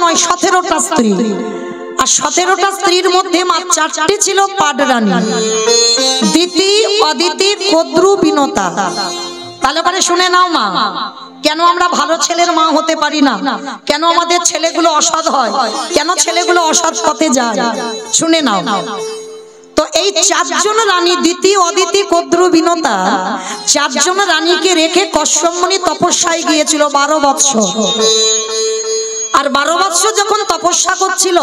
নয়, 17টা স্ত্রী। আর 17টা স্ত্রীর মধ্যে মাত্র 4টি ছিল পাডরানী, দিতি, অদিতি, কদ্রু, বিনতা। তাহলে পরে শুনে নাও মা, কেন আমরা ভালো ছেলের মা হতে পারি না, কেন আমাদের ছেলেগুলো অসৎ হয়, কেন ছেলেগুলো অসৎ পথে যায়, শুনে নাও। তো এই 4 জন রানী, দিতি, অদিতি, কদ্রু, বিনতা, 4 জন রানীকে রেখে কশ্যপ মুনি তপস্যায় গিয়েছিল 12 বৎসর। আর 12 বৎসর যখন তপস্যা করছিল,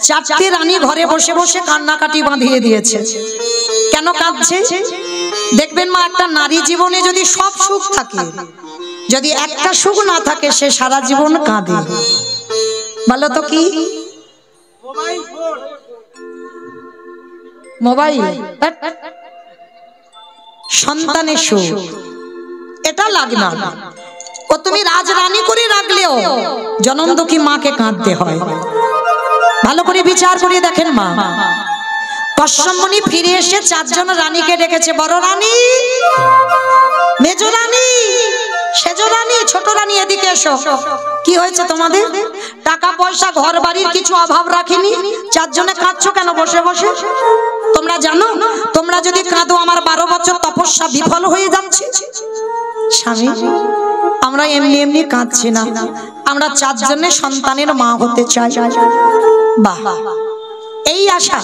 4টি রানী ঘরে বসে বসে কান্নাকাটি বাঁধিয়ে দিয়েছে। কেন কাঁদছে? দেখবেন মা, একটা নারী জীবনে যদি সব সুখ থাকে, যদি একটা সুখ না থাকে, সে সারা জীবন কাঁদে। বলো তো কি? মোবাইল, সন্তানের সুখ, এটা লাগে না। ও তুমি রাজরানী করে রাখলেও জনম দুঃখী মাকে কাঁদতে হয়। ভালো করে বিচার করে দেখেন মা। কশ্যপ মুনি ফিরে এসে 4 জন রানীকে ডেকেছে, বড় রানী, মেজ রানী, সেজ রানী, ছোট রানী, এদিকে এসো। কি হয়েছে তোমাদের? টাকা পয়সা ঘর বাড়ির কিছু অভাব রাখিনি, 4 জনে কাঁদছো কেন বসে বসে? তোমরা জানো, তোমরা যদি কাঁদো আমার 12 বছর তপস্যা বিফল হয়ে যাচ্ছে। স্বামী, আমরা এমনি এমনি কাঁদছি না, আমরা 4 জনের সন্তানের মা হতে চাই। বাহ, এই আশা।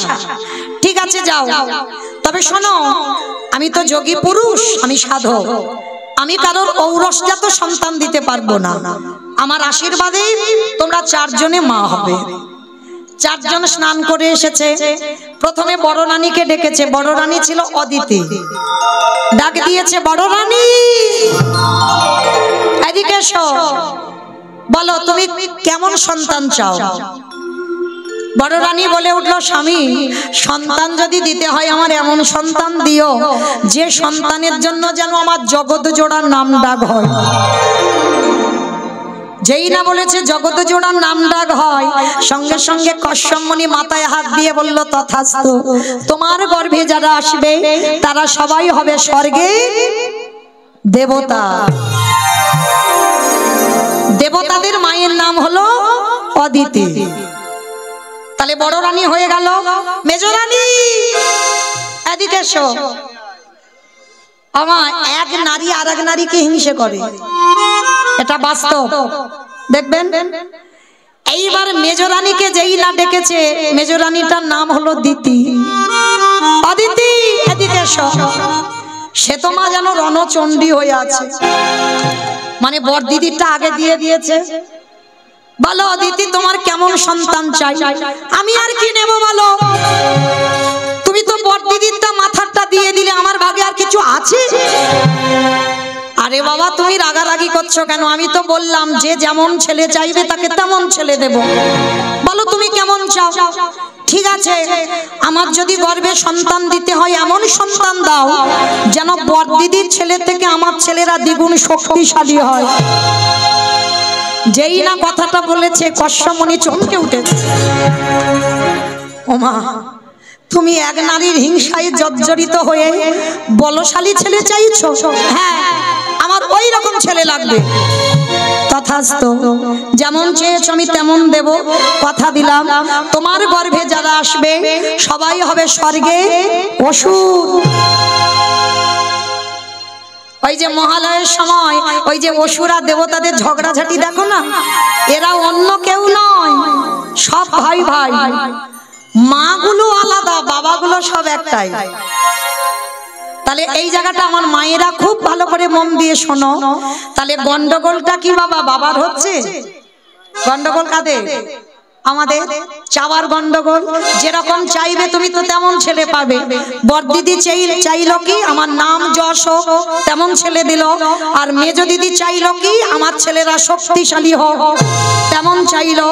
ঠিক আছে, যাও। তবে শোনো, আমি তো যোগী পুরুষ, আমি সাধক, আমি কারোর ঔরসজাত সন্তান দিতে পারবো না। আমার আশীর্বাদে তোমরা 4 জনে মা হবে। 4 জন স্নান করে এসেছে। প্রথমে বড় রানীকে ডেকেছে। বড় রানী ছিল অদিতি। ডাক দিয়েছে, বড় রানী, এদিকে এসো, বলো তুমি কেমন সন্তান চাও? বড় রানী বলে উঠলো, স্বামী, সন্তান যদি দিতে হয় আমার এমন সন্তান দিও যে সন্তানের জন্য যেন আমার জগৎ জোড়ার নাম ডাক হয়। যেই না বলেছে জগৎ জোড়ার নাম ডাক হয়, সঙ্গে সঙ্গে কশ্যপ মুনি মাথায় হাত দিয়ে বলল, তথাস্তু। তোমার গর্ভে যারা আসবে তারা সবাই হবে স্বর্গে দেবতা। দেবতাদের মায়ের নাম হলো অদিতি। তাহলে বড় রানী হয়ে গেল মেজ রানী। এদিকে এসো। আমার এক নারী আর এক নারীকে হিংসে করে, এটা বাস্তব। দেখবেন এইবার মেজ রানীকে যেই না ডেকেছে, মেজ রানীটার নাম হলো দিতি। অদিতি, এদিকে এসো। সে তো মা যেন রণচণ্ডী হয়ে আছে, মানে বড় দিদিটা আগে দিয়ে দিয়েছে। বলো অদিতি, তোমার কেমন সন্তান চাই? আমি আর কি নেব বলো? তুমি তো বড় দিদিরটা মাথাটা দিয়ে দিলে, আমার ভাগে আর কিছু আছে? আরে বাবা, তুমি রাগারাগি করছো কেন? আমি তো বললাম যে যেমন ছেলে চাইবে তাকে তেমন ছেলে দেব। বলো তুমি কেমন চাও? ঠিক আছে, আমার যদি গর্ভে সন্তান দিতে হয় এমন সন্তান দাও যেন বড় দিদির ছেলে থেকে আমার ছেলেরা দ্বিগুণ শক্তিশালী হয়। যেই না কথাটা বলেছে, কশ্যপ মুনি চমকে উঠেছে। ওমা, তুমি এক নারীর হিংসায় জর্জরিত হয়ে বলশালী ছেলে চাইছো? হ্যাঁ, আমার ওই রকম ছেলে লাগবে। তথাস্তু, যেমন চেয়েছো আমি তেমন দেব। কথা দিলাম, তোমার গর্ভে যারা আসবে সবাই হবে স্বর্গে অসুর। ওই যে মহালয়ের সময় ওই যে অসুরা দেবতাদের ঝগড়াঝাটি দেখো না, এরা অন্য কেউ নয়, সব ভাই ভাই। মাগুলো আলাদা, বাবাগুলো সব একটাই। তাহলে এই জায়গাটা আমার মায়েরা খুব ভালো করে মন দিয়ে শোনো। তাহলে গন্ডগোলটা কি বাবা বাবার হচ্ছে? গন্ডগোল কাদের? আমাদের চাওয়ার গন্ডগোল। যেরকম চাইবে তুমি তো তেমন ছেলে পাবে। বড়দিদি চাইলো কি আমার নাম যশ হোক, তেমন ছেলে দিল। আর মেজ দিদি চাইলো কি আমার ছেলেরা শক্তিশালী হোক, তেমন চাইলো।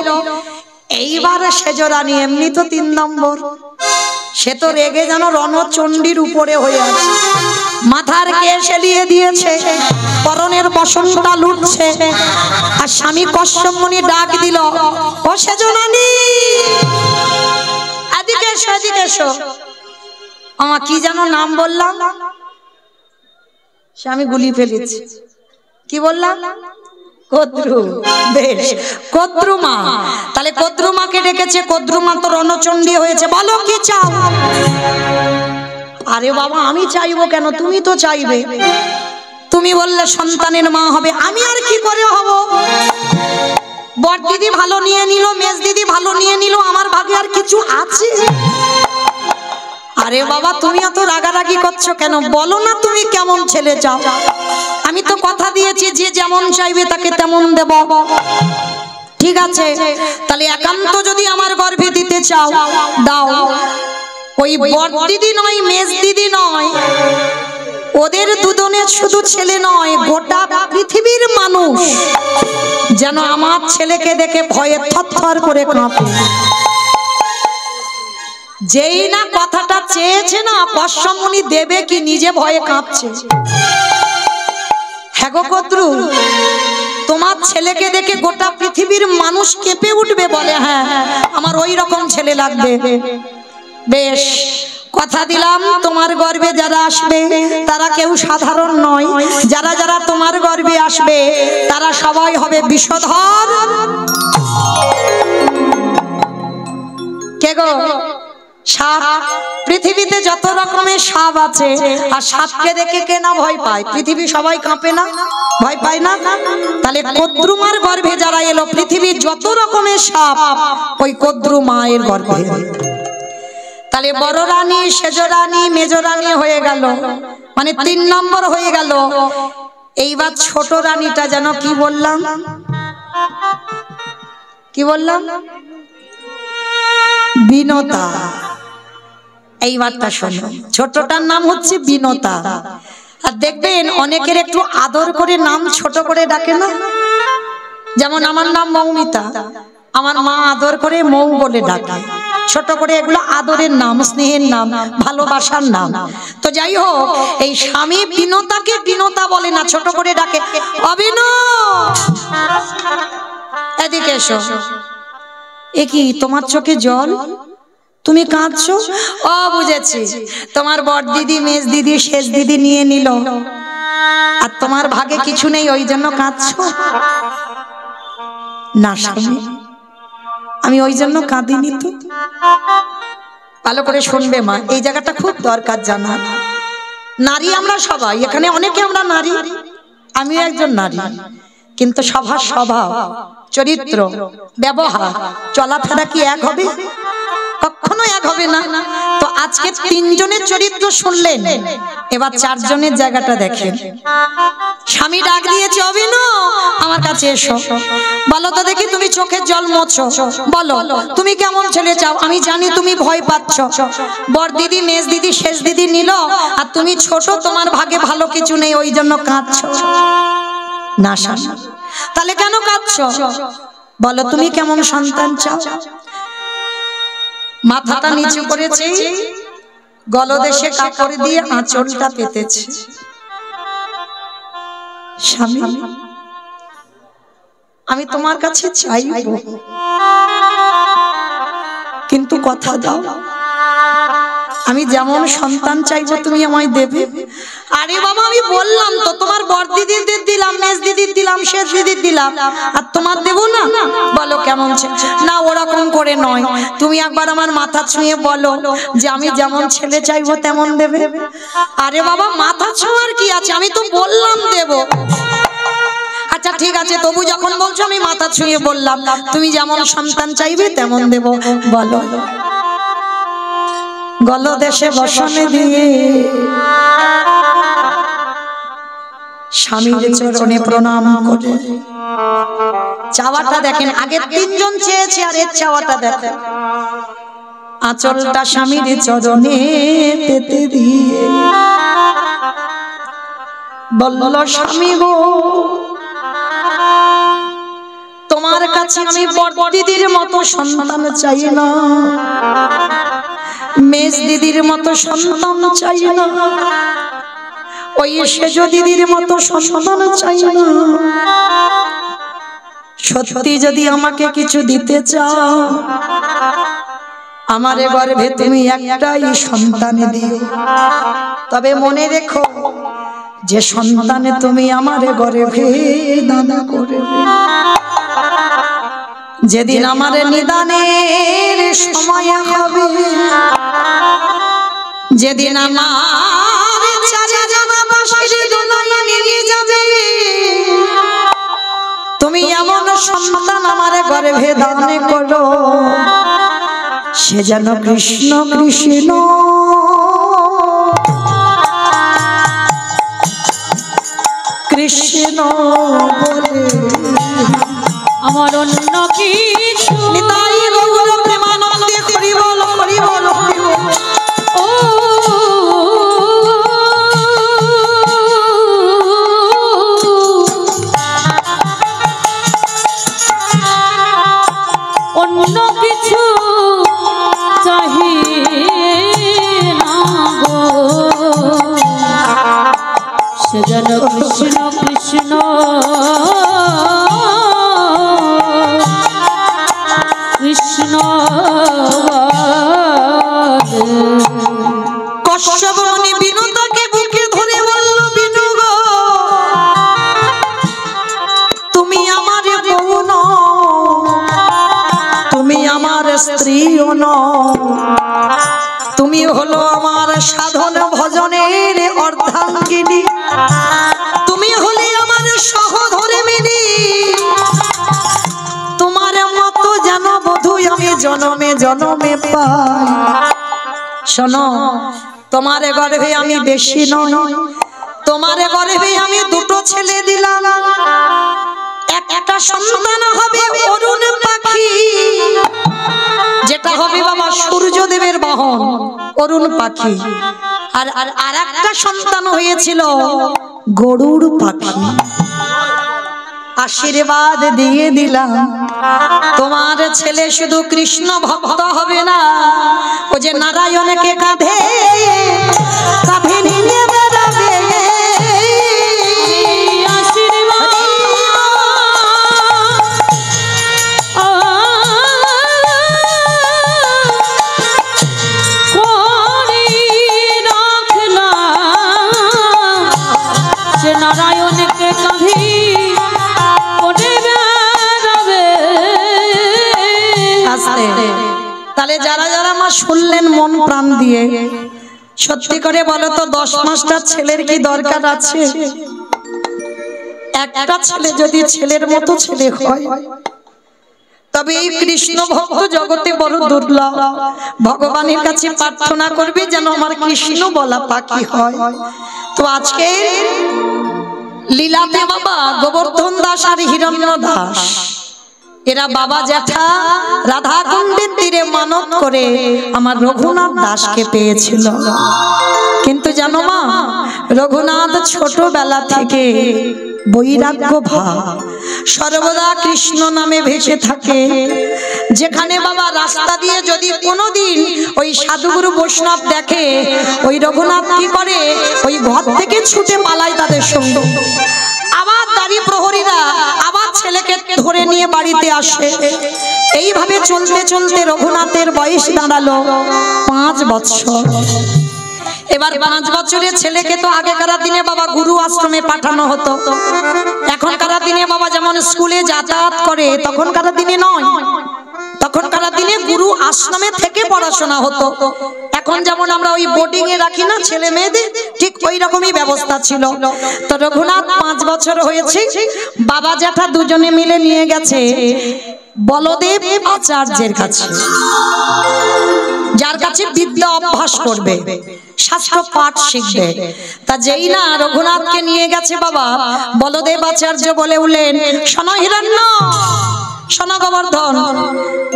এইবার সেজ রানী এমনি তো 3 নম্বর, সে তো রেগে যেন রণচণ্ডীর উপরে হয়ে আছে। মাথার কেশ এলিয়ে দিয়েছে, পরনের বসনটা লুটছে। আর স্বামী কশ্যপ মুনি ডাক দিল, ও সেজ রানী, এদিকে এসো, এদিকে এসো। আমার কি যেন নাম বললাম? স্বামী গুলি ফেলেছে। কি বললাম? কদ্রু। বেশ, কদ্রু মা। কদ্রুমাকে ডেকেছে, কদ্রুমা তো রণচণ্ডী হয়েছে, বলো কি চাও? আরে বাবা আমি চাইবো কেন, তুমি তো চাইবে। তুমি বললে সন্তানের মা হবে, আমি আর কি করে হব? বড় দিদি ভালো নিয়ে নিল, মেজ দিদি ভালো নিয়ে নিল, আমার ভাগে আর কিছু আছে? আরে বাবা তুমি এত রাগারাগি করছো কেন? বলো না তুমি কেমন ছেলে চাও। আমি তো কথা দিয়েছি যে যেমন চাইবে তাকে তেমন দেব। ঠিক আছে, তাহলে একান্ত যদি আমার গর্ভে দিতে চাও দাও। ওই বড় দিদি নয়, মেজ দিদি নয়, ওদের দুজনের শুধু ছেলে নয়, গোটা পৃথিবীর মানুষ যেন আমার ছেলেকে দেখে ভয়ে থরথর করে কাঁপে। যেই না কথাটা চেয়েছে না, কশ্যপমুনি দেবে কি নিজে ভয়ে কাঁপছে। হ্যাঁ গো কদ্রু, তোমার ছেলেকে দেখে গোটা পৃথিবীর মানুষ কেঁপে উঠবে, বলে হ্যাঁ আমার ওই রকম ছেলে লাগবে। বেশ, কথা দিলাম তোমার গর্ভে যারা আসবে তারা কেউ সাধারণ নয়। যারা যারা তোমার গর্ভে আসবে তারা সবাই হবে বিষধর। কে গো? সাপ। পৃথিবীতে যত রকমের সাপ আছে, আর সাপকে দেখে কে না ভয় পায়? পৃথিবী সবাই কাঁপে না, ভয় পায় না? তাহলে কদ্রুমার গর্ভে যারা এলো, পৃথিবীর যত রকমের সাপ ওই কদ্রু মায়ের গর্ভে। তাহলে বড় রানী, সেজ রানী, মেজ রানী হয়ে গেল, মানে 3 নম্বর হয়ে গেল। এইবার ছোট রানীটা যেন কি বললাম, কি বললাম? বিনতা। এইবারটা শোনো, ছোটটার নাম হচ্ছে বিনতা। আর দেখবেন অনেকের একটু আদর করে নাম ছোট করে ডাকে না, যেমন আমার নাম মৌমিতা, আমার মা আদর করে মৌ বলে ডাকে, ছোট করে। এগুলো আদরের নাম, স্নেহের নাম, ভালোবাসার নাম। তো যাই হোক, এই স্বামী বিনতাকে বিনতা বলে না, ছোট করে ডাকে, অবিন এদিকে এসো। এ কি তোমার চোখে জল, তুমি কাঁদছো? ও বুঝেছি, তোমার বড় দিদি, মেজ দিদি, শেষ দিদি নিয়ে নিল, আর তোমার ভাগে কিছু নেই, ওই জন্য কাঁদছো। না স্বামী, আমি ওই জন্য কাঁদিনি তো। ভালো করে শুনবে মা, এই জায়গাটা খুব দরকার জানা। নারী আমরা সবাই, এখানে অনেকে আমরা নারী, আমিও একজন নারী, কিন্তু সবার স্বভাব, চরিত্র, ব্যবহার, চলাফেরা কি এক হবে? কখনো এক হবে না। তো আজকে 3 জনের চরিত্র শুনলেন, এবার 4 জনের জায়গাটা দেখেন। স্বামী ডাক দিয়েছে, অবিন আমার কাছে এসো। বলো তো দেখি, তুমি চোখের জল মোছো, বলো তুমি কেমন ছেলে চাও? আমি জানি তুমি ভয় পাচ্ছ, বড় দিদি, মেজ দিদি, শেষ দিদি নিল, আর তুমি ছোট, তোমার ভাগে ভালো কিছু নেই, ওই জন্য কাঁদছো। না স্বামী, তাহলে কেন কাঁদছো? বলো তুমি কেমন সন্তান চাও? মাথাটা নিচু করেছে, গলদেশে কাপড় দিয়ে আঁচলটা পেতেছে। স্বামী, আমি তোমার কাছে চাইবো, কিন্তু কথা দাও আমি যেমন সন্তান চাইবো তুমি আমায় দেবে। আরে বাবা আমি বললাম তো, তোমার বড় দিদিদের দিলাম, মেজ দিদির দিলাম, শেষ দিদির দিলাম, আর তোমার দেবো না? বলো কেমন? না ওরকম করে নয়, তুমি একবার আমার মাথা ছুঁয়ে বলো যে আমি যেমন ছেলে চাইবো তেমন দেবে। আরে বাবা মাথা ছোঁয়ার কি আছে, আমি তো বললাম দেবো। আচ্ছা ঠিক আছে, তবু যখন বলছো আমি মাথা ছুঁয়ে বললাম, তুমি যেমন সন্তান চাইবে তেমন দেব। বলো। গলদেশে বসনে দিয়ে স্বামীর চরণে প্রণাম করে চাওয়াটা দেখেন। আগে 3 জন চেয়েছে, আর এর চাওয়াটা দেখেন। আঁচলটা স্বামীর চরণে পেতে দিয়ে বলল, স্বামী গো তোমার কাছে আমি বড় দিদির মতো সন্তান চাই না, মেজ দিদির মতো সন্তান চাই না, ওই সেজ দিদির মতো সন্তান চাই না। সত্যি যদি আমাকে কিছু দিতে চাও, আমার গর্ভে তুমি একটাই সন্তান দিও। তবে মনে রেখো, যে সন্তানে তুমি আমার গর্ভে দান করবে, যেদিন আমার নিদানের সময় হবে, যেদিন আমার চারিজনা বাঁশির দোলায় নিয়ে যাবে, তুমি এমন সন্তান আমার গর্ভে দান করো, সে যেন কৃষ্ণ কৃষ্ণ কৃষ্ণ বলে। আমার অন্য কিছু নিতাই গৌর প্রেমানন্দে হরি বল হরি বল হরি বল। ও অন্য কিছু চাহি না গো, সে যেন কৃষ্ণ কৃষ্ণ কৃষ্ণ কশ্যপমুনি বিনুতাকে বুকে ধরে বলল, বিনু গো তুমি আমার বউ নও, তুমি আমার স্ত্রীও নও, তুমি হলো আমার সাধন ভজনের অর্ধাঙ্গিনী, তুমি হলে আমার সহধর্মিণী, তোমার মতো যেন বধূ আমি জনমে জনমে পাই। শোনো, তোমার গর্ভে আমি বেশি নয়, তোমার গর্ভে আমি দুটো ছেলে দিলাম, একটা সন্তান হবে অরুণ পাখি, যেটা হবে বাবা সূর্যদেবের বাহন অরুণ পাখি, আর আরেকটা সন্তান হয়েছিল গরুড় পাখি। আশীর্বাদ দিয়ে দিলাম, তোমার ছেলে শুধু কৃষ্ণ ভক্ত হবে না, ও যে নারায়ণকে কাঁধে কাঁধে নিয়ে বেড়াবে। নারায়ণকে কাঁধে তাহলে যারা যারা মা শুনলেন মন প্রাণ দিয়ে, সত্যি করে বলো তো 10 মাসটা ছেলের কি দরকার আছে? একটা ছেলে যদি ছেলের মতো ছেলে হয়, তবে এই কৃষ্ণ ভক্ত জগতে বড় দুর্লভ। ভগবানের কাছে প্রার্থনা করবে যেন আমার কৃষ্ণ বলা পাখি হয়। তো আজকে লীলাতে বাবা গোবর্ধন দাস আর হিরণ্য দাস, এরা বাবা জ্যাঠা রাধা কুণ্ডের তীরে মানত করে আমার রঘুনাথ দাসকে পেয়েছিল। কিন্তু জানো মা, রঘুনাথ ছোটবেলা থেকে বৈরাগ্য ভাব, সর্বদা কৃষ্ণ নামে ভেসে থাকে। যেখানে বাবা রাস্তা দিয়ে যদি কোনোদিন ওই সাধুগুরু বৈষ্ণব দেখে, ওই রঘুনাথ কি করে, ওই ঘর থেকে ছুটে পালায় তাদের সঙ্গে। আবার দাঁড়ি প্রহরীরা আবার ছেলেকে ধরে নিয়ে বাড়িতে আসে। এইভাবে চলতে চলতে রঘুনাথের বয়স দাঁড়ালো 5 বছর। এবার 5 বছরের ছেলেকে তো আগেকার দিনে বাবা গুরু আশ্রমে পাঠানো হতো, এখনকার দিনে বাবা যেমন স্কুলে যাতায়াত করে তখনকার দিনে নয়। তখনকার দিনে গুরু আশ্রমে থেকে পড়াশোনা হতো। এখন যেমন আমরা ওই বোর্ডিং এ রাখি না ছেলে মেয়েদের, ঠিক ওই রকমই ব্যবস্থা ছিল। তো রঘুনাথ 5 বছর হয়েছে, বাবা জ্যাঠা দুজনে মিলে নিয়ে গেছে বলদেব আচার্যের কাছে, যার কাছে বিদ্যা অভ্যাস করবে, শাস্ত্র পাঠ শিখবে। তা যেই না রঘুনাথকে নিয়ে গেছে বাবা, বলদেব আচার্য বলে উঠলেন, শোনো হিরণ্য, শোনো গোবর্ধন,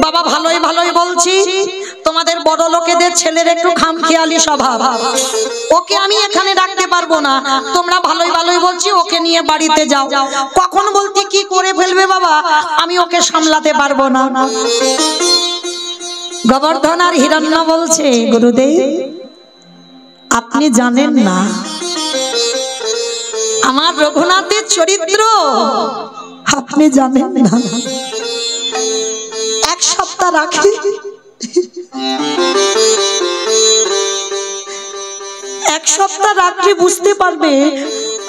বাবা ভালোই ভালোই বলছি, তোমাদের বড় লোকেদের ছেলের একটু খামখেয়ালি স্বভাব, ওকে আমি এখানে রাখতে পারবো না। তোমরা ভালোই ভালোই বলছি, ওকে নিয়ে বাড়িতে যাও। কখন বলতে কি করে ফেলবে বাবা, আমি ওকে সামলাতে পারবো না। গোবর্ধন আর হিরণ্য বলছে, গুরুদেব আপনি জানেন না আমার রঘুনাথের চরিত্র, আপনি জানেন না। 1 সপ্তাহ রাখি, 1 সপ্তাহ রাখলে বুঝতে পারবে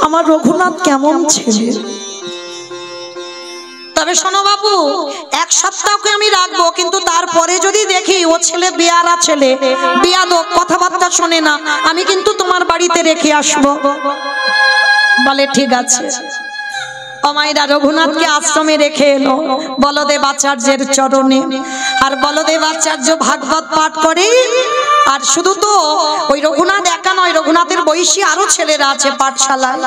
আমার রঘুনাথ কেমন ছেলে। তবে শোনো বাবু, এক সপ্তাহকে আমি রাখবো, কিন্তু তারপরে যদি দেখি ও ছেলে বেয়ারা ছেলে, বেয়াদব, কথাবার্তা শোনে না, আমি কিন্তু তোমার বাড়িতে রেখে আসবো। বলে ঠিক আছে। অমাইরা রঘুনাথকে আশ্রমে রেখে এলো বলদেব আচার্যের চরণে। আর বলদেব আচার্য ভাগবত পাঠ করে। আর শুধু তো ওই রঘুনাথ একা নয়, রঘুনাথের বয়সী আরো ছেলেরা আছে পাঠশালায়,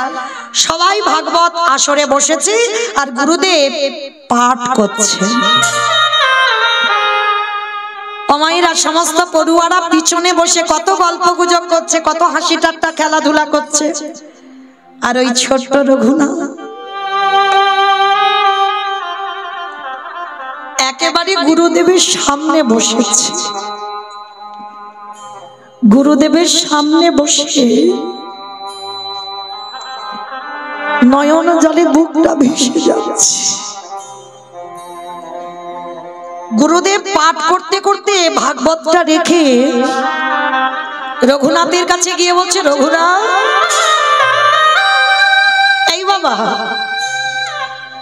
সবাই ভাগবত আসরে বসেছে আর গুরুদেব পাঠ করছে। অমাইরা সমস্ত পড়ুয়ারা পিছনে বসে কত গল্প গুজব করছে, কত হাসি ঠাট্টা খেলাধুলা করছে। আর ওই ছোট্ট রঘুনাথ একেবারে গুরুদেবের সামনে বসেছে। গুরুদেবের সামনে বসে নয়ন জলে বুকটা ভেসে যাচ্ছে। গুরুদেব পাঠ করতে করতে ভাগবতটা রেখে রঘুনাথের কাছে গিয়ে বলছে, রঘুনাথ, এই বাবা,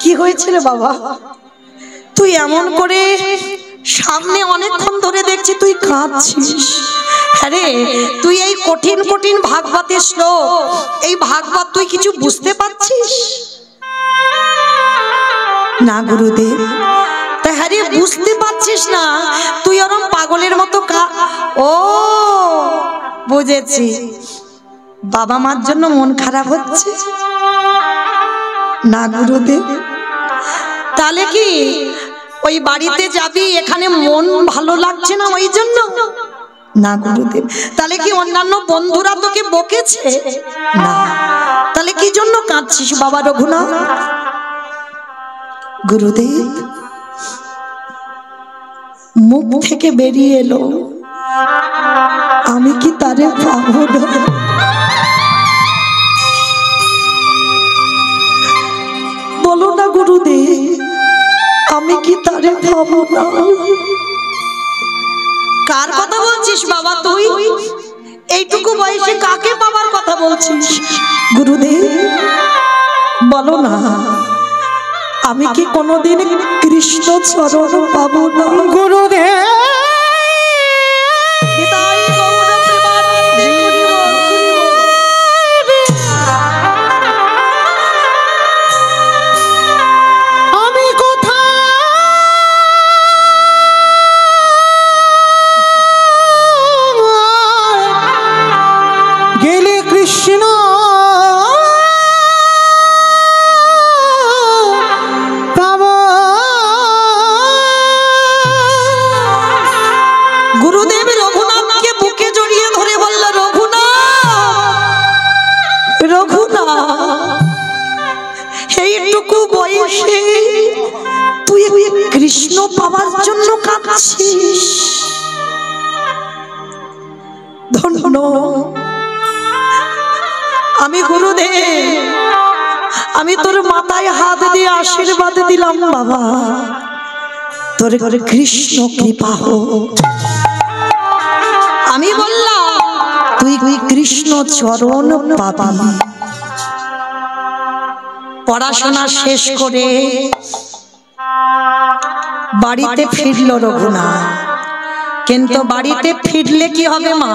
কি হয়েছে রে বাবা? তুই এমন করে সামনে অনেকক্ষণ ধরে দেখছি তুই কাঁদছিস। আরে তুই এই কঠিন কঠিন ভাগবতের শ্লোক, এই ভাগবত তুই কিছু বুঝতে পারছিস না? গুরুদেব, তা হ্যাঁ রে, বুঝতে পারছিস না? তুই ওরম পাগলের মতো ও বুঝেছি, বাবা মার জন্য মন খারাপ হচ্ছে না গুরুদেব? তাহলে কি ওই বাড়িতে যাবি, এখানে মন ভালো লাগছে না ওই জন্য? না গুরুদেব। তাহলে কি অন্যান্য বন্ধুরা তোকে বকেছে? না। তাহলে কি জন্য কাঁদছিস বাবা রঘুনাথ? গুরুদেব, মুখ থেকে বেরিয়ে এলো, আমি কি তারে পাবো না? বলো না গুরুদেব, আমি কি তারে পাবো না? কার কথা বলছিস বাবা তুই? এইটুকু বয়সে কাকে পাবার কথা বলছিস? গুরুদেব বলো না, আমি কি কোনোদিন কৃষ্ণ চরণ পাবো না? গুরুদেব কৃষ্ণ পাওয়ার জন্য কাঁদছিস? ধন্য আমি গুরুদেব, আমি তোর মাথায় হাত দিয়ে আশীর্বাদ দিলাম বাবা, তোর কৃষ্ণ কৃপা হোক। আমি বললাম তুই কৃষ্ণ চরণ পাবি। পড়াশোনা শেষ করে বাড়িতে ফিরল রঘুনাথ। কিন্তু বাড়িতে ফিরলে কি হবে মা?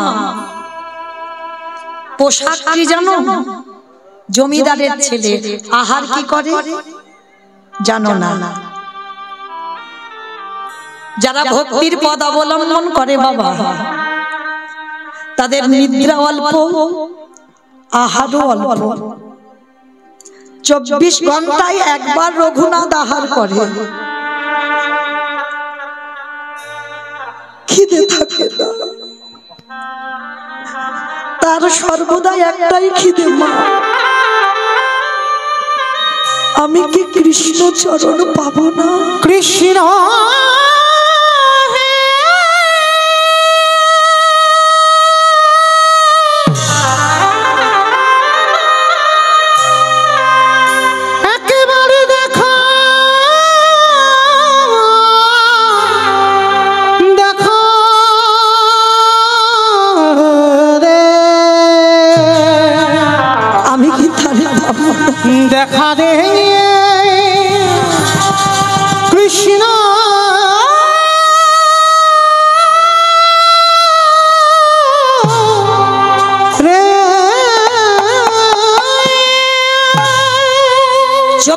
পোশাক কি জানো? জমিদারের ছেলে। আহার কি করে জানো না? যারা ভক্তির পদ অবলম্বন করে বাবা, তাদের নিদ্রা অল্প, আহারও অল্প। 24 ঘন্টায় একবার রঘুনাথ আহার করে। খিদে থাকে না তার, সর্বদাই একটাই খিদে মা, আমি কি কৃষ্ণ চরণ পাবো না? কৃষ্ণ দেখা দে কৃষ্ণ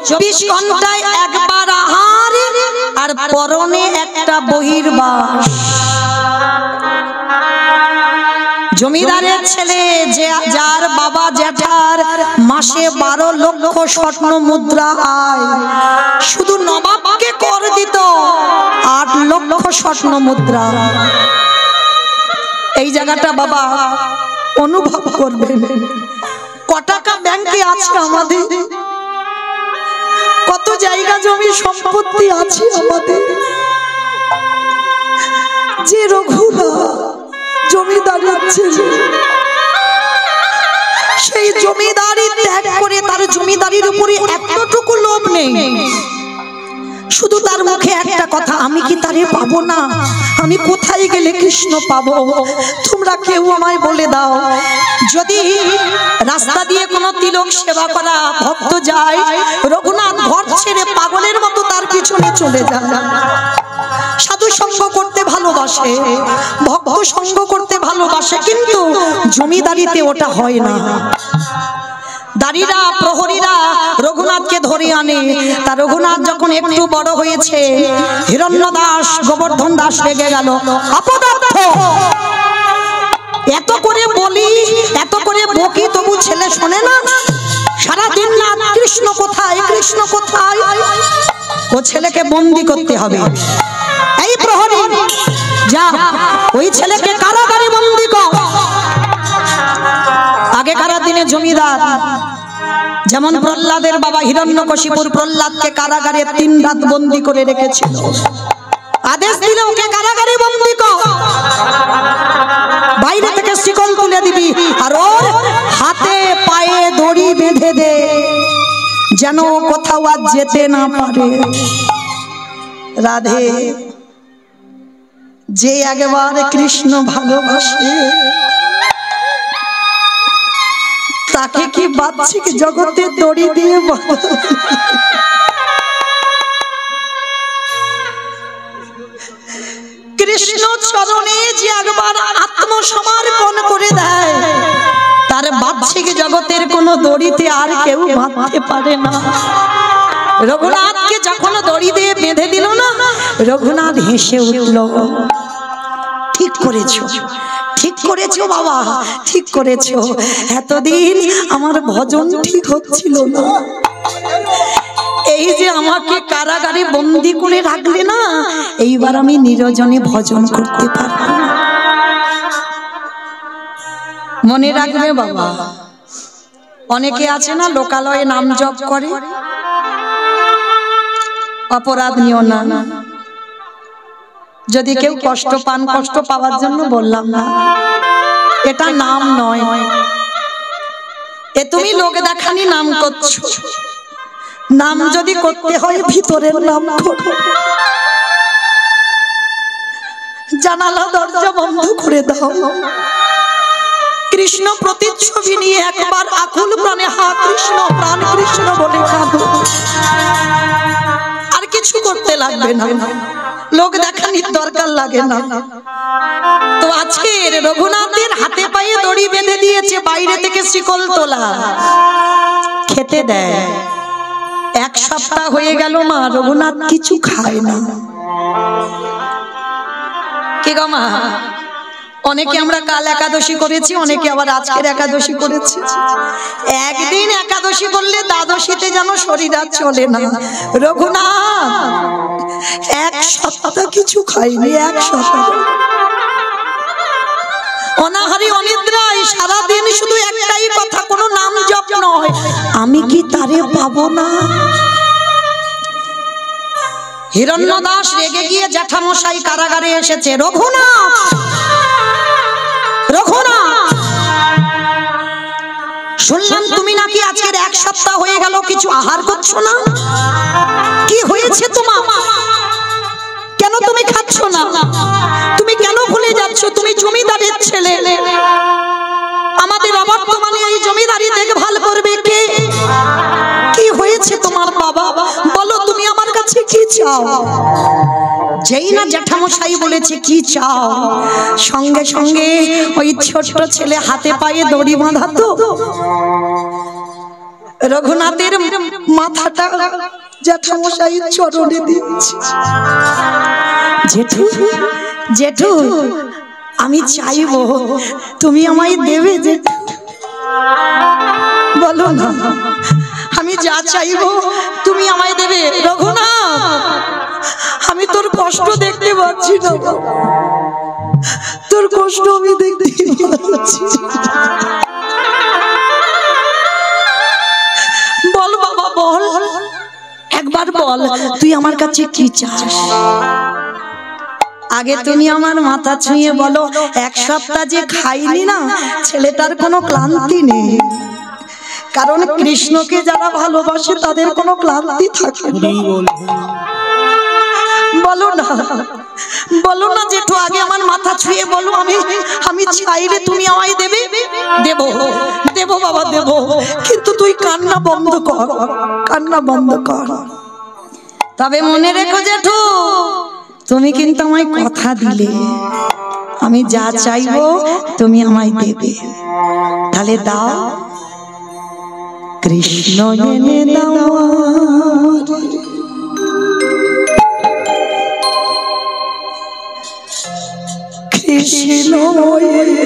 24 ঘন্টায় একবার আহার আর পরনে একটা বহির্বাস। জমিদারের ছেলে যে যার বাবা জ্যাঠার মাসে 12 লক্ষ স্বর্ণ মুদ্রা আয়, শুধু নবাবকে কর দিত 8 লক্ষ স্বর্ণ মুদ্রা। এই জায়গাটা বাবা অনুভব করবেন, ক টাকা ব্যাংকে আছে আমাদের, কত জায়গা জমি সম্পত্তি আছে আমাদের। যে রঘুনা জমিদারের ছেলে, সেই জমিদারি ত্যাগ করে তার জমিদারির উপরে এতটুকু লোভ নেই, শুধু তার মুখে একটা কথা, আমি কি তারে পাবো না? আমি কোথায় গেলে কৃষ্ণ পাবো? তোমরা কেউ আমায় বলে দাও। যদি রাস্তা দিয়ে কোনো তিলক সেবা করা ভক্ত যায়, রঘুনাথ ঘর ছেড়ে পাগলের মতো তার পিছনে চলে যায়। সাধু সঙ্গ করতে ভালোবাসে, ভক্ত সঙ্গ করতে ভালোবাসে, কিন্তু জমিদারিতে ওটা হয় না। দাঁড়িরা প্রহরীরা রঘুনাথকে ধরে আনে। তা রঘুনাথ যখন একটু বড় হয়েছে, হিরণ্য দাস গোবর্ধন দাস রেগে গেল, অপদার্থ, এত করে বলি এত করে বকি তবু ছেলে শোনে না, সারাদিন না কৃষ্ণ কোথায় কৃষ্ণ কোথায়। ও ছেলেকে বন্দি করতে হবে। এই প্রহরী যা ওই ছেলেকে কারাগারে বন্দি কর। আগেকার দিনে জমিদার যেমন প্রহ্লাদের বাবা হিরণ্যকশিপুর প্রহ্লাদকে কারাগারে 3 রাত বন্দি করে রেখেছিল। আদেশ দিলে ওকে কারাগারে বন্দি কর, বাইরে থেকে শিকল তুলে দিবি আর ওর হাতে পায়ে দড়ি বেঁধে দে, যেন কোথাও আর যেতে না পারে। রাধে, যে একবার কৃষ্ণ ভালোবাসে তাকে কি বাহ্যিক জগতে দড়ি দিয়ে কৃষ্ণ চরণে যে একবার আত্মসমর্পণ করে দেয়, তার বাহ্যিক জগতের কোনো দড়িতে আর কেউ বাঁধতে পারে না। রঘুনাথকে যখন দড়ি দিয়ে বেঁধে দিল না, রঘুনাথ হেসে উঠল, ঠিক করেছো, ঠিক করেছো বাবা, ঠিক করেছো। এতদিন আমার ভজন ঠিক হচ্ছিল না, এই যে আমাকে কারাগারে বন্দি করে রাখলে না, এইবার আমি নিরজনে ভজন করতে পারবো। মনে রাখবে বাবা, অনেকে আছে না লোকালয়ে নাম জপ করে, অপরাধ নিও না। যদি কেউ কষ্ট পান, কষ্ট পাওয়ার জন্য বললাম না, এটা নাম নয়। এ তুমি লোক দেখানি নাম করছো। নাম যদি করতে হয় ভিতরের নাম করো। জানালা দরজা বন্ধ করে দাও, কৃষ্ণ প্রতিচ্ছবি নিয়ে একবার আকুল প্রাণে হা কৃষ্ণ প্রাণ কৃষ্ণ বলে কাঁদো। আর কিছু করতে লাগবে না, লোক দেখানির দরকার লাগে না। তো আজকে রঘুনাথের হাতে পায়ে দড়ি বেঁধে দিয়েছে, বাইরে থেকে শিকল তোলা, খেতে দেয়। 1 সপ্তাহ হয়ে গেল মা, রঘুনাথ কিছু খায় না। কি গো মা, অনেকে আমরা কাল একাদশী করেছি, অনেকে আবার আজকের একাদশী করেছি। একদিন একাদশী করলে দ্বাদশীতে যেন শরীর আর চলে না। রঘুনাথ 1 সপ্তাহ কিছু খায়নি, 1 সপ্তাহ অনাহারি অনিদ্রায়, সারাদিন শুধু একটাই কথা, কোনো নাম জপ নয়, আমি কি তারে পাবো না। হিরণ্য দাস রেগে গিয়ে জ্যাঠামশাই কারাগারে এসেছে, রঘুনাথ রঘুনাথ, শুনলাম তুমি নাকি আজকের 1 সপ্তাহ হয়ে গেল কিছু আহার করছো না, কি হয়েছে তোমার? কেন তুমি খাচ্ছ না? তুমি কেন ভুলে যাচ্ছ তুমি জমিদারের ছেলে? আমাদের অবর্তমানে এই জমিদারি দেখভাল করবে কে? কি হয়েছে তোমার বাবা? বলো তুমি আমার কাছে কি চাও? যেই না জ্যাঠামশাই বলেছে কি চাও, সঙ্গে সঙ্গে ওই ছোট ছেলে হাতে পায়ে দড়ি বাঁধা তো রঘুনাথের মাথাটা জ্যাঠামশাই চরণে দিচ্ছে। জেঠু জেঠু আমি চাইবো তুমি আমায় দেবে জেঠু, বলো না আমি যা চাইবো তুমি আমায় দেবে। রঘুনাথ আমি তোর কষ্ট দেখতে পাচ্ছি না, তোর কষ্ট আমি দেখতে পাচ্ছি। বল বাবা বল, একবার বল তুই আমার কাছে কি চাস। আগে তুমি আমার মাথা ছুঁয়ে বলো, এক সপ্তাহ যে খাইনি না ছেলেটার কোনো ক্লান্তি নেই, কারণ কৃষ্ণকে যারা ভালোবাসে তাদের কোনো ক্লান্তি থাকে না। বলো না বলো না জেঠু, আগে আমার মাথা ছুঁয়ে বলো, আমি চাইলে তুমি আমায় দেবে। দেবো দেবো বাবা দেবো, কিন্তু তুই কান্না বন্ধ কর, কান্না বন্ধ কর। তবে মনে রেখো জেঠু, তুমি কিন্তু আমায় কথা দিলে আমি যা চাইবো তুমি আমায় দেবে। তাহলে দাও, কৃষ্ণ এনে দাও, কৃষ্ণ এনে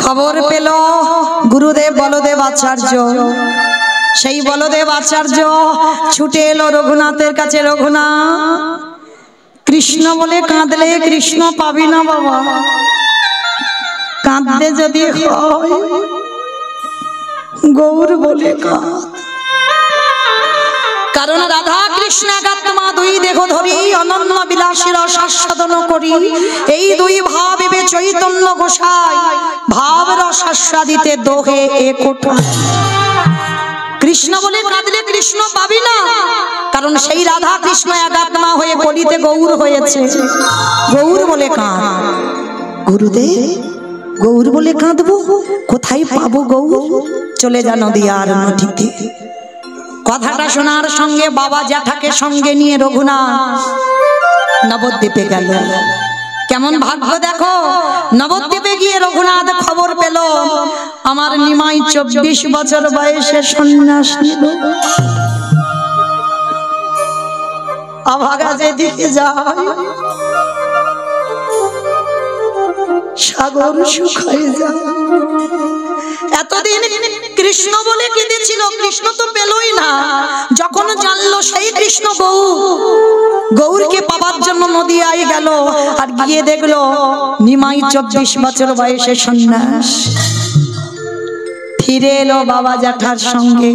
খবর পেল গুরুদেব বলদেব আচার্য, সেই বলদেব আচার্য ছুটে এলো রঘুনাথের কাছে। রঘুনাথ, কৃষ্ণ বলে কাঁদলে কৃষ্ণ পাবি না বাবা, কাঁদতে যদি হয় গৌর বলে কাঁদ। কারণ রাধা কৃষ্ণ একাত্মা দুই দেহ ধরি অনন্য বিলাসী রস আস্বাদন করি, এই দুই ভাবিবে চৈতন্য গোসাই ভাব রস আস্বাদিতে দোহে একোঠা। কৃষ্ণ বলে কাঁদলে কৃষ্ণ পাবি না, কারণ সেই রাধা কৃষ্ণ একাত্মা হয়ে কলিতে গৌর হয়েছে। গৌর বলে কাঁদ। গুরুদেব গৌর বলে কাঁদবো, কোথায় পাবো গৌর? চলে যা নদীয়ার মাটিতে। কথাটা শোনার সঙ্গে বাবা জ্যাঠাকে সঙ্গে নিয়ে রঘুনাথ নবদ্বীপে গেল। কেমন ভাগ্য দেখো, নবদ্বীপে গিয়ে রঘুনাথ খবর পেল আমার নিমাই 24 বছর বয়সে সন্ন্যাস নিল। আভাগা যেদিকে যায় সাগর শুকায় যায়। এতদিন কৃষ্ণ বলে কেঁদেছিল, কৃষ্ণ তো পেলই না। যখন জানলো সেই কৃষ্ণ গৌরকে পাবার জন্য নদিয়ায় গেল, আর গিয়ে দেখলো নিমাই 24 বছর বয়সে সন্ন্যাস। ফিরে এলো বাবা জ্যাঠার সঙ্গে।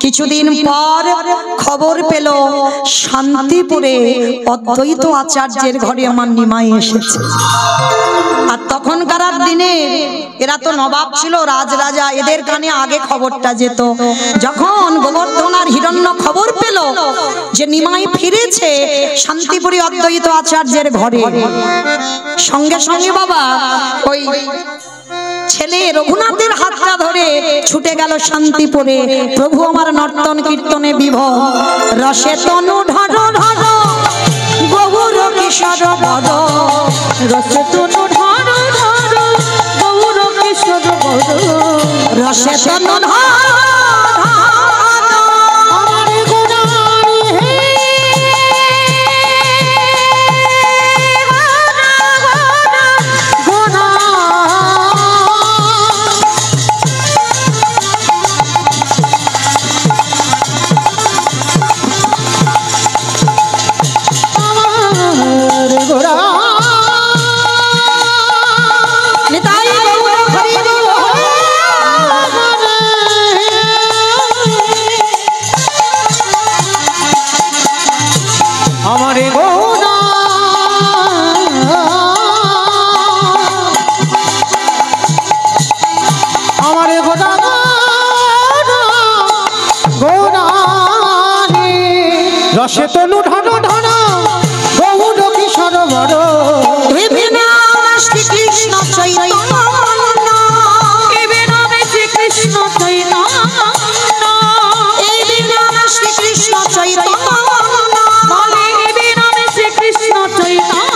কিছুদিন পর খবর পেল শান্তিপুরে অদ্বৈত আচার্যের ঘরে আমার নিমাই এসেছে। আর তখনকার দিনে এরা তো নবাব ছিল, রাজরাজা, এদের কানে আগে খবরটা যেত। যখন গোবর্ধন আর হিরণ্য খবর পেল যে নিমাই ফিরেছে শান্তিপুরে অদ্বৈত আচার্যের ঘরে, সঙ্গে সঙ্গে বাবা ওই ছেলে রঘুনাথের হাতটা ধরে ছুটে গেল শান্তিপুরে। প্রভু আমার নর্তন কীর্তনে বিভোর, রসে তনু ঢাড়ো ঢাড়ো গৌর কিশোর বড়, রসে তনু ঢাড়ো ঢাড়ো গৌর কিশোর বড়, রসে তনু ঢাড়ো রসে তনু ঢাড়ো ঢাড়ো গৌর কিশোর বড়, শ্রীকৃষ্ণ চৈতন্য কৃষ্ণ চৈতন্য, শ্রীকৃষ্ণ চৈতন্য শ্রীকৃষ্ণ চৈতন্য,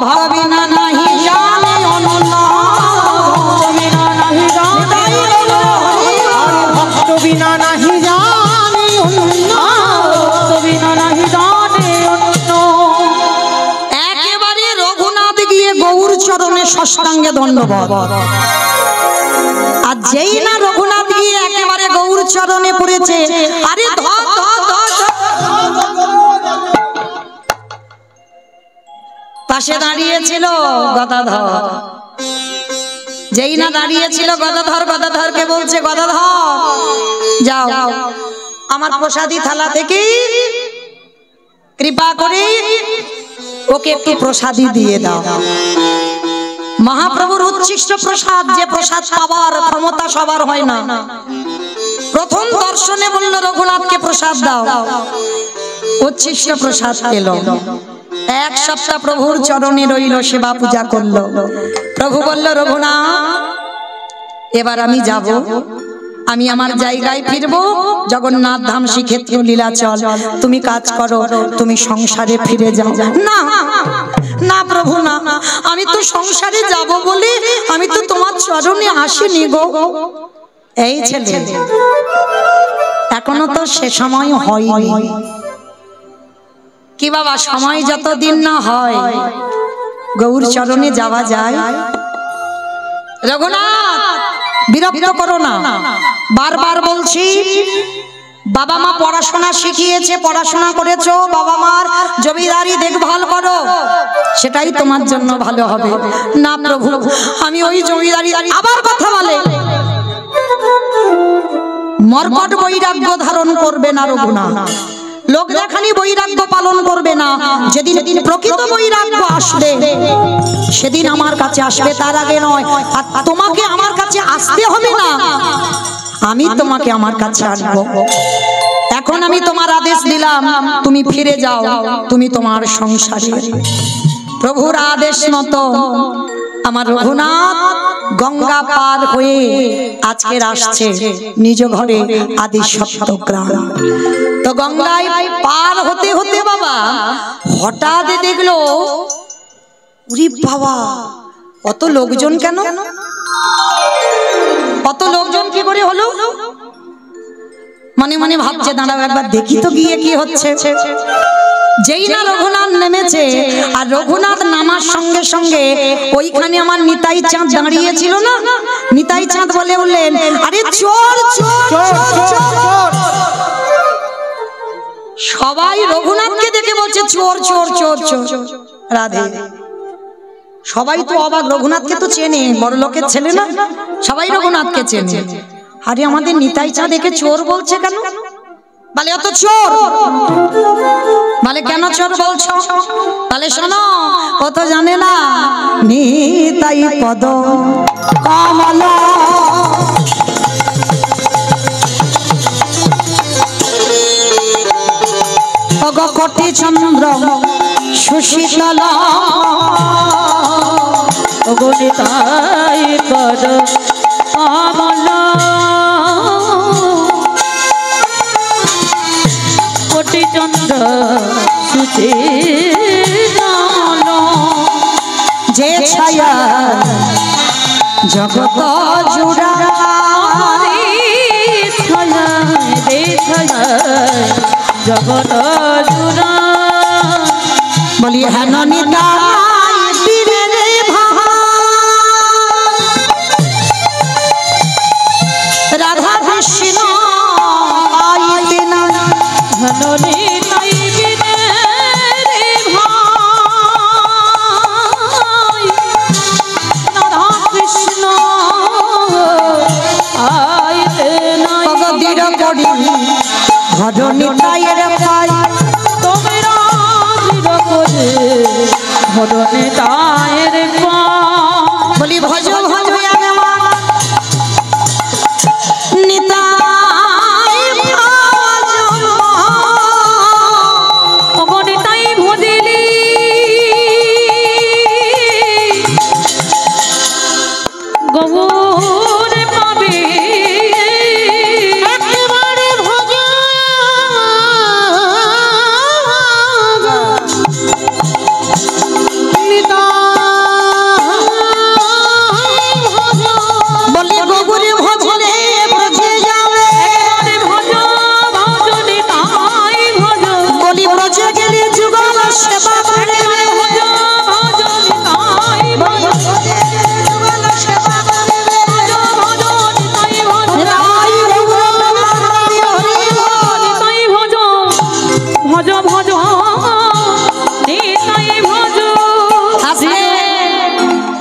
ভাবিনা নাহি জানে অনন্য, ভক্ত বিনা নাহি জানি অন্য, একেবারে রঘুনাথ গিয়ে গৌর চরণে ষষ্ঠাঙ্গে দণ্ডবত। আর যেই না রঘুনাথ গিয়ে একেবারে গৌর চরণে পড়েছে, আরে ধর ধর ধর, পাশে দাঁড়িয়েছিল গদাধর। যেই না দাঁড়িয়েছিল গদাধর, গদাধরকে বলছে গদাধর যাও আমার প্রসাদী থালা থেকে কৃপা করে ওকে একটু প্রসাদী দিয়ে দাও। মহাপ্রভুর উচ্ছিষ্ট প্রসাদ, যে প্রসাদ পাওয়ার ক্ষমতা সবার হয় না। প্রথম দর্শনে বলল রঘুনাথকে প্রসাদ দাও, উচ্ছিষ্ট প্রসাদ পেল। এক সপ্তাহ প্রভুর চরণে রইল, সেবা পূজা করলো। প্রভু বলল রঘুনাথ এবার আমি যাব, আমি আমার জায়গায় ফিরবো, জগন্নাথ ধাম শ্রীক্ষেত্র লীলাচল। তুমি কাজ করো, তুমি সংসারে ফিরে যাও। না না প্রভু না, আমি তো সংসারে যাব বলে আমি তো তোমার চরণে আসিনি গো। এই ছেলে এখনো তো সে সময় হয়নি। কি বাবা, সময় যতদিন না হয় গৌর চরণে যাওয়া যায়? রঘুনাথ বিরক্ত করো না, বারবার বলছি বাবা মা পড়াশোনা শিখিয়েছে, পড়াশোনা করেছো, বাবা মার জমিদারি দেখভাল করো, সেটাই তোমার জন্য ভালো হবে। না প্রভু, আমি ওই জমিদারি। আবার কথা বলে মর্কট বৈরাগ্য ধারণ করবে না রঘুনাথ, লোক দেখানি বৈরাগ্য পালন করবে না। যেদিন প্রকৃত বৈরাগ্য আসবে সেদিন আমার কাছে আসবে, তার আগে নয়। আর তোমাকে আমার কাছে আসতে হবে না, আমি তোমাকে আমার কাছে আনবো। এখন আমি তোমার আদেশ দিলাম, তুমি ফিরে যাও, তুমি তোমার সংসারে। প্রভুর আদেশ মতো আমার রঘুনাথ গঙ্গা পার হয়ে আজকে আসছে নিজ ঘরে আদি সপ্তগ্রাম। তো গঙ্গায় পার হতে হতে বাবা হঠাৎ দেখলো, উরি বাবা অত লোকজন কেন, অত লোকজন কি করে হলো? মনে মনে ভাবছে দাঁড়াও একবার দেখি তো গিয়ে কি হচ্ছে। যেই না রঘুনাথ নেমেছে, আর রঘুনাথ নামার সঙ্গে সঙ্গে ওইখানে আমার নিতাই চাঁদ দাঁড়িয়েছিল না, নিতাই চাঁদ বলে উঠলেন, আরে চোর চোর চোর। সবাই রঘুনাথকে দেখে বলছে চোর চোর চোর চোর। রাধে, সবাই তো অবাক, রঘুনাথকে তো চেনে, বড় লোকের ছেলে না, সবাই রঘুনাথকে চেনে। আরে আমাদের নিতাই চাঁদ দেখে চোর বলছে কেন? বলে অত চোর। বলে কেন চোর বলছো? বলে শোনো, ও তো জানে না নিতাই পদ কমলা কোটি চন্দ্র সুশীতলা নিতাই পদ কমলা কোটি চন্দ্র সুশীতল যে ছায়া জগত জুড়া ছায়া দে ছায়া জগত জুড়া। বলি হেন নিতাই বীরে রে রাধা কৃষ্ণ আইতে না, হেন নিতাই বীরে রে ভাই রাধা কৃষ্ণ আইতে নাই। ভগবতীর করি ভজ নিতাইয়ের পাই, তোমরা দৃঢ় করে ভজ নিতাইয়ের পাই। বলি ভজ ভজ আমার নিতাই নিতাই ভজিলি গৌর পাবে একেবারে ভজ বলি গগুরে ভজলে ব্রজে যাবে, ভজ ভজ নিতাই ভজ বলি ব্রজে গেলে যুগল সেবা বাড়বে, ভজ ভজ নিতাই ভজ যুগল সেবা বাড়বে। ভজ নিতাই ভজ রাই রঘুনাথ হরি হরি নিতাই ভজ ভজ ভজ নিতাই ভজ।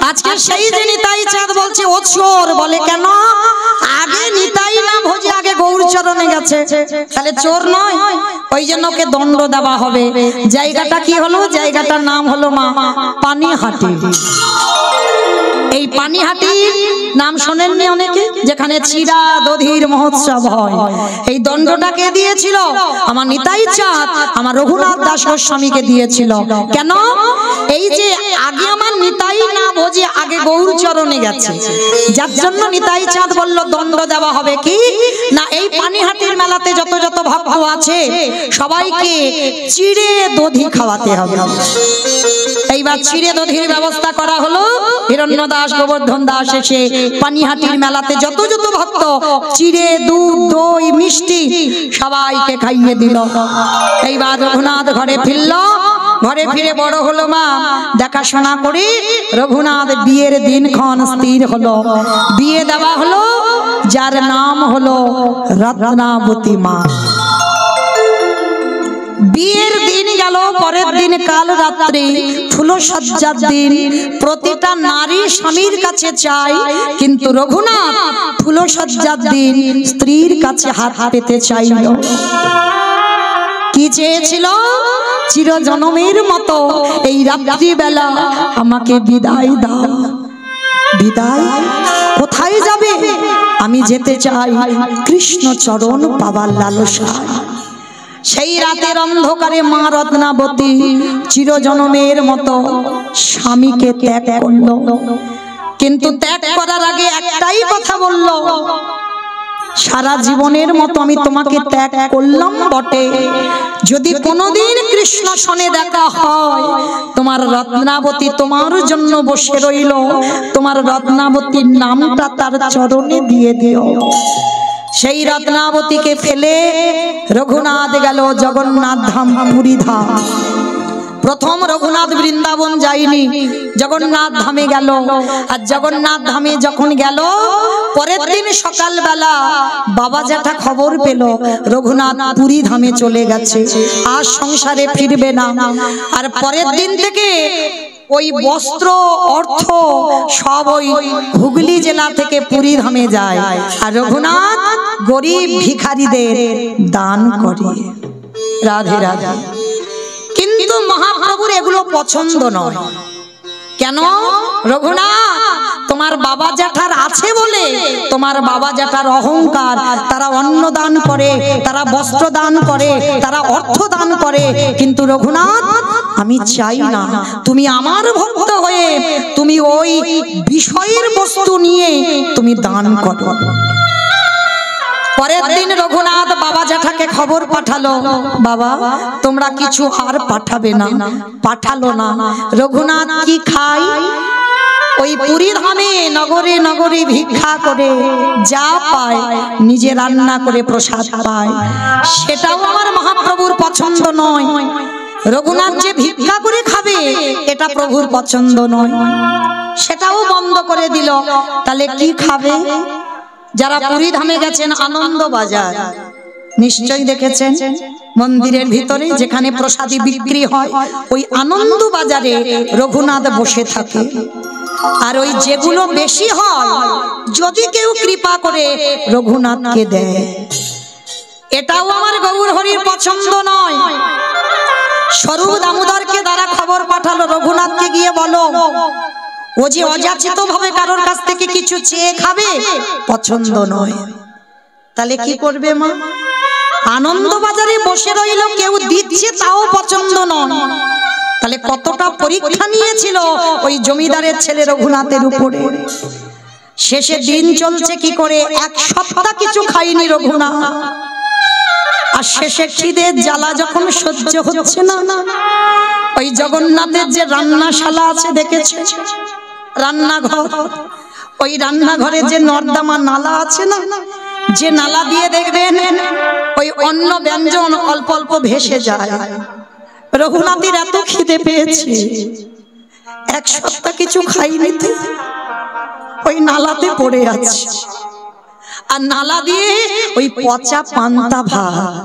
আজকে সেই যে নিতাই চাঁদ বলছে ও চোর। বলে কেন? আগে নিতাই না ভোজে আগে গৌরচরণে গেছে, তাহলে চোর নয়। ওই জন্য ওকে দণ্ড দেওয়া হবে। জায়গাটা কি হলো? জায়গাটার নাম হলো মা পানিহাটি। এই পানিহাটি নাম শোনেননি অনেকে? যেখানে চিরা দধির মহোৎসব হয়। এই দণ্ডটা কে দিয়েছিল? আমার নিতাই চাঁদ আমার রঘুনাথ দাস গোস্বামীকে দিয়েছিল। কেন? এই যে আগে আমার নিতাই না ভোজে আগে গৌরচরণে গেছে, যার জন্য নিতাই চাঁদ বলল দণ্ড দেওয়া হবে। কি না, এই পানিহাটির মেলাতে যত যত ভক্ত আছে সবাইকে চিড়ে দধি খাওয়াতে হবে। এইবার চিড়ে দধির ব্যবস্থা করা হলো। হিরণ্য দাস গোবর্ধন দাস এসে পানিহাটির মেলাতে যত যত ভক্ত চিড়ে দুধ দই মিষ্টি সবাইকে খাইয়ে দিল। এইবার রঘুনাথ ঘরে ফিরল। ঘরে ফিরে বড় হলো মা, দেখাশোনা করে রঘুনাথ বিয়ের দিনক্ষণ স্থির হলো। বিয়ে দেওয়া হলো, যার নাম হলো রত্নাবতী মা। বিয়ের দিন গেল, পরের দিন কাল রাত্রি ফুলসজ্জার দিন। প্রতিটা নারী স্বামীর কাছে চায়, কিন্তু রঘুনাথ ফুলসজ্জার দিন স্ত্রীর কাছে হাত পেতে চাইল। কি চেয়েছিল? চিরজনমের মতো এই রাত্রিবেলা আমাকে বিদায় দাও। বিদায়? কোথায় যাবে? আমি যেতে চাই কৃষ্ণ চরণ পাবার লালসায়। সেই রাতের অন্ধকারে মা রত্নাবতী চিরজনমের মতো স্বামীকে ত্যাগ করল। কিন্তু ত্যাগ করার আগে একটাই কথা বলল, সারা জীবনের মতো আমি তোমাকে ত্যাগ করলাম বটে, যদি কোনোদিন কৃষ্ণ সনে দেখা হয়, তোমার রত্নাবতী তোমার জন্য বসে রইল, তোমার রত্নাবতীর নামটা তার চরণে দিয়ে দিও। সেই রত্নাবতীকে ফেলে রঘুনাথ গেল জগন্নাথ ধাম, পুরী ধাম। প্রথম রঘুনাথ বৃন্দাবন যায়নি, জগন্নাথ ধামে গেল। আর জগন্নাথ ধামে যখন গেল, পরের দিন সকালবেলা বাবা জ্যাঠা খবর পেল রঘুনাথ পুরী ধামে চলে গেছে, আর সংসারে ফিরবে না। আর পরের দিন থেকে ওই বস্ত্র অর্থ সব ওই হুগলি জেলা থেকে পুরী ধামে যায়, আর রঘুনাথ গরিব ভিখারিদের দান করে। রাধে রাধে। কিন্তু মহাপ্রভুর এগুলো পছন্দ নয়। কেন? রঘুনাথ, তোমার বাবা জ্যাঠার আছে বলে, তোমার বাবা জ্যাঠার অহংকার, তারা অন্ন দান করে, তারা বস্ত্র দান করে, তারা অর্থ দান করে। কিন্তু রঘুনাথ, আমি চাই না তুমি আমার ভক্ত হয়ে তুমি ওই বিষয়ের বস্তু নিয়ে তুমি দান করো। পরের দিন রঘুনাথ বাবা জ্যাঠাকে খবর পাঠালো, বাবা তোমরা কিছু আর পাঠাবে না। পাঠালো না। রঘুনাথ কি খায়? ওই পুরী ধামে নগরে নগরে ভিক্ষা করে যা পায় নিজে রান্না করে প্রসাদ পায়। সেটাও আমার মহাপ্রভুর পছন্দ নয়। রঘুনাথ যে ভিক্ষা করে খাবে এটা প্রভুর পছন্দ নয়, সেটাও বন্ধ করে দিল। তাহলে কি খাবে? যারা পুরী ধামে গেছেন, আনন্দ বাজার নিশ্চয়ই দেখেছেন, মন্দিরের ভিতরে যেখানে প্রসাদী বিক্রি হয়, ওই আনন্দ বাজারে রঘুনাথ বসে থাকে। আর ওই যেগুলো বেশি হয়, যদি কেউ কৃপা করে রঘুনাথকে দেয়। এটাও আমার গৌর হরির পছন্দ নয়। স্বরূপ দামোদরকে দ্বারা খবর পাঠালো, রঘুনাথকে গিয়ে বলো ও যে অযাচিত ভাবে কারোর কাছ থেকে কিছু চেয়ে খাবে, পছন্দ নয়। তাহলে কি করবে মা? আনন্দ বাজারে বসে রইল, কেউ দিচ্ছে তাও পছন্দ নয়। তাহলে কতটা পরীক্ষা নিয়েছিল ওই জমিদারের ছেলে রঘুনাথের উপরে। শেষে দিন চলছে কি করে, এক সপ্তাহ কিছু খাইনি রঘুনাথ। আর শেষে খিদের জ্বালা যখন সহ্য হচ্ছে না, ওই জগন্নাথের যে রান্নাশালা আছে দেখেছে, রান্নাঘর, ওই রান্নাঘরে যে নর্দমা নালা আছে না, যে নালা দিয়ে দেখবেন ওই অন্ন ব্যঞ্জন অল্প অল্প ভেসে যায়। রঘুনাথের এত খিদে পেয়েছে, এক সপ্তাহ কিছু খাইনি, ওই নালাতে পড়ে আছে। আর নালা দিয়ে ওই পচা পান্তা ভাত,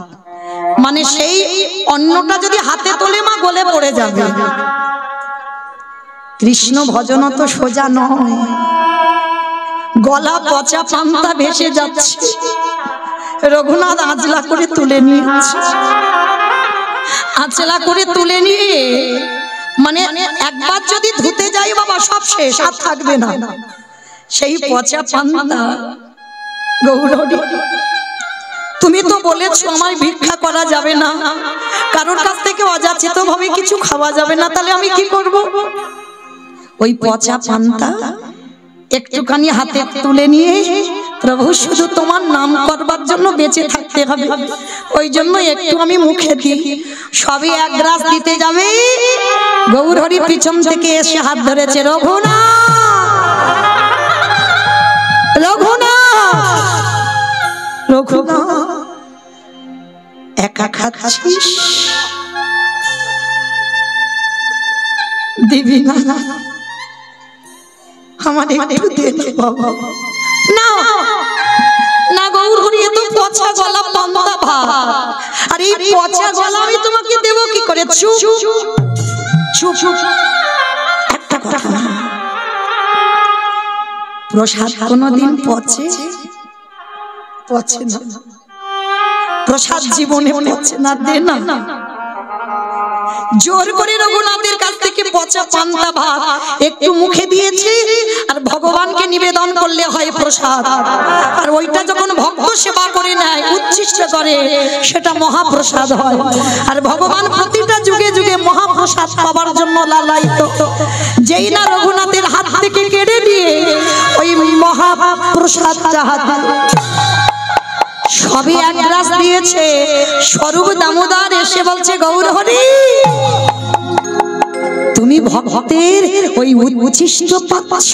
মানে সেই অন্নটা যদি হাতে তোলে মা গলে পড়ে যাবে। কৃষ্ণ ভজন তো সোজা নয়, গলা পচা পান্তা ভেসে যাচ্ছে। রঘুনাথ আঁচলা করে তুলে নিয়েছে, আঁচলা করে তুলে নিয়ে মানে একবার যদি ধুতে যাই বাবা সব শেষ, আর থাকবে না। সেই পচা পান্তা, গৌরী তুমি তো বলেছো আমায় ভিক্ষা করা যাবে না, কারোর কাছ থেকে অযাচিত ভাবে কিছু খাওয়া যাবে না, তাহলে আমি কি করব? ওই পচা পান্তা একটুখানি হাতে তুলে নিয়ে, প্রভু শুধু তোমার নাম করবার জন্য বেঁচে থাকতে হবে, ওই জন্য একটু আমি মুখে দিই। সবই এক গ্রাস দিতে যাবে, গৌর হরি পিছন থেকে এসে হাত ধরেছে, রঘুনাথ, রঘুনাথ, রঘুনাথ, একা খাচ্ছিস, দিবি না? আমার একটু দে বাবা। না না গৌর হরি, এ তো পচা গলা পান্তা ভাত, আর এই পচা গলা আমি তোমাকে দেবো কি করে? চুপ চুপ চুপ। একটা কথা, প্রসাদ কোনদিন পচে? পচে না। প্রসাদ জীবনে পচে না, দে না। জোর করে রঘুনাথের কাছ থেকে পচা পান্তা ভাত একটু মুখে দিয়েছি, আর ভগবানকে নিবেদন করলে হয় প্রসাদ। আর ওইটা যখন ভক্ত সেবা করে নেয়, উচ্ছিষ্ট করে, সেটা মহাপ্রসাদ হয়। আর ভগবান প্রতিটা যুগে যুগে মহাপ্রসাদ পাবার জন্য লালায়িত। যেই না রঘুনাথের হাত থেকে কেড়ে দিয়ে ওই মহাপ্রসাদ চাহাতে সবই এক গ্রাস দিয়েছে, স্বরূপ দামোদর এসে বলছে, গৌর হরি, তুমি ভক্তের ওই উচ্ছিষ্ট পাচ্ছ?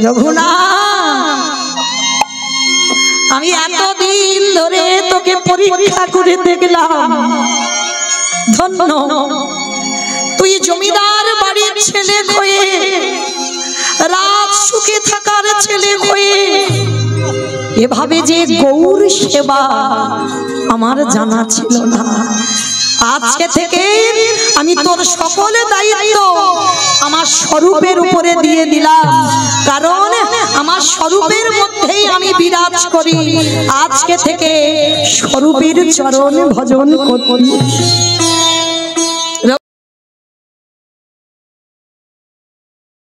রঘুনাথ, আমি এতদিন ধরে তোকে পরীক্ষা করে দেখলাম, ধন্য তুই জমিদার বাড়ির ছেলে হয়ে, রাত সুখে থাকার ছেলে হয়ে, এভাবে যে গৌর সেবা আমার জানা ছিল না। আজকে থেকে আমি তোর সকল দায়িত্ব আমার স্বরূপের উপরে দিয়ে দিলাম, কারণ আমার স্বরূপের মধ্যেই আমি বিরাজ করি। আজকে থেকে স্বরূপের চরণ ভজন করি।